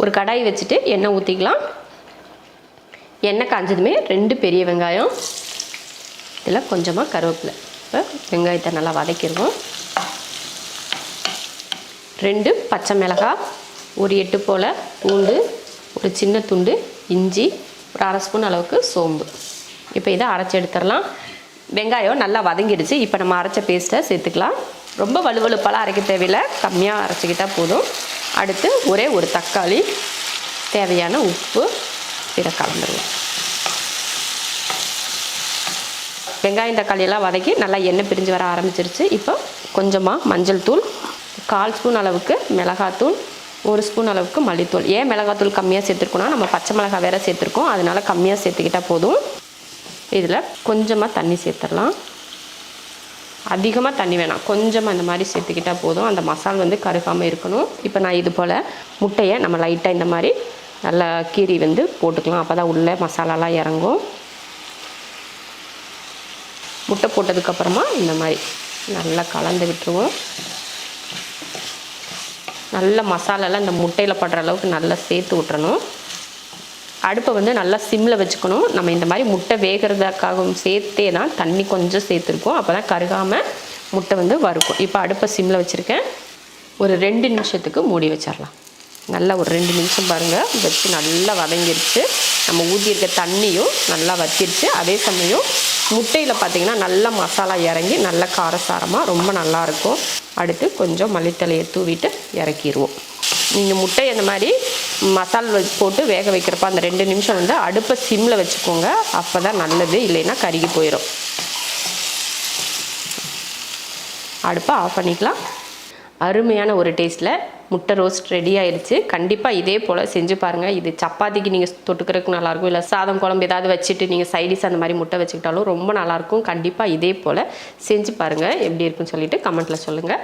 ஒரு கடாய் வச்சுட்டு எண்ணெய் ஊற்றிக்கலாம். எண்ணெய் காஞ்சதுமே 2 பெரிய வெங்காயம், இதில் கொஞ்சமாக கருவேப்பிலை. இப்போ வெங்காயத்தை நல்லா வதக்கிடுவோம். 2 பச்சை மிளகாய், ஒரு 8 போல் பூண்டு, ஒரு சின்ன துண்டு இஞ்சி, ஒரு 1/2 ஸ்பூன் அளவுக்கு சோம்பு. இப்போ இதை அரைச்சி எடுத்துடலாம். வெங்காயம் நல்லா வதங்கிடுச்சு. இப்போ நம்ம அரைச்ச பேஸ்ட்டை சேர்த்துக்கலாம். ரொம்ப வலுவலுப்பாலாம் அரைக்க தேவையில்லை, கம்மியாக அரைச்சிக்கிட்டால் போதும். அடுத்து ஒரே ஒரு தக்காளி, தேவையான உப்பு, இதை கலந்துருவோம். வெங்காயம் தக்காளியெல்லாம் வதக்கி நல்லா எண்ணெய் பிரிஞ்சு வர ஆரம்பிச்சிருச்சு. இப்போ கொஞ்சமாக மஞ்சள் தூள், 1/4 ஸ்பூன் அளவுக்கு மிளகாத்தூள், 1 ஸ்பூன் அளவுக்கு மல்லித்தூள். ஏன் மிளகாத்தூள் கம்மியாக சேர்த்துருக்கோன்னா நம்ம பச்சை மிளகாய் வேறு சேர்த்துருக்கோம், அதனால் கம்மியாக சேர்த்துக்கிட்டால் போதும். இதில் கொஞ்சமாக தண்ணி சேர்த்துடலாம். அதிகமாக தண்ணி வேணாம், கொஞ்சமாக இந்த மாதிரி சேர்த்துக்கிட்டால் போதும். அந்த மசாலா வந்து கருகாமல் இருக்கணும். இப்போ நான் இது போல் முட்டையை நம்ம லைட்டாக இந்த மாதிரி நல்லா கீரி வந்து போட்டுக்கலாம். அப்போ தான் உள்ளே மசாலாலாம் இறங்கும். முட்டை போட்டதுக்கப்புறமா இந்த மாதிரி நல்லா கலந்து விட்டுருவோம். நல்ல மசாலாலாம் இந்த முட்டையில் படுற அளவுக்கு நல்லா சேர்த்து விட்டுறணும். அடுப்பை வந்து நல்லா சிம்மில் வச்சுக்கணும். நம்ம இந்த மாதிரி முட்டை வேகிறதுக்காகவும் சேர்த்தே தான் தண்ணி கொஞ்சம் சேர்த்துருக்கோம். அப்போ தான் கருகாமல் முட்டை வந்து வறுக்கும். இப்போ அடுப்பை சிம்மில் வச்சுருக்கேன். ஒரு 2 நிமிஷத்துக்கு மூடி வச்சிடலாம். நல்லா ஒரு 2 நிமிஷம் பாருங்கள் வச்சு நல்லா வதங்கிருச்சு. நம்ம ஊற்றியிருக்க தண்ணியும் நல்லா வத்திருச்சு. அதே சமயம் முட்டையில் பார்த்திங்கன்னா நல்லா மசாலா இறங்கி நல்ல காரசாரமாக ரொம்ப நல்லாயிருக்கும். அடுத்து கொஞ்சம் மல்லித்தலையை தூவிட்டு இறக்கிடுவோம். நீங்கள் முட்டை அந்த மாதிரி மசாலா போட்டு வேக வைக்கிறப்ப அந்த 2 நிமிஷம் வந்து அடுப்பை சிம்மில் வச்சுக்கோங்க. அப்போ தான் நல்லது, இல்லைன்னா கருகி போயிடும். அடுப்பை ஆஃப் பண்ணிக்கலாம். அருமையான ஒரு டேஸ்ட்டில் முட்டை ரோஸ்ட் ரெடி ஆயிடுச்சு. கண்டிப்பாக இதே போல் செஞ்சு பாருங்கள். இது சப்பாத்திக்கு நீங்கள் தொட்டுக்கிறதுக்கு நல்லாயிருக்கும், இல்லை சாதம் குழம்பு ஏதாவது வச்சுட்டு நீங்கள் சைடிஸ் அந்த மாதிரி முட்டை வச்சுக்கிட்டாலும் ரொம்ப நல்லாயிருக்கும். கண்டிப்பாக இதே போல் செஞ்சு பாருங்கள். எப்படி இருக்குன்னு சொல்லிட்டு கமெண்ட்டில் சொல்லுங்கள்.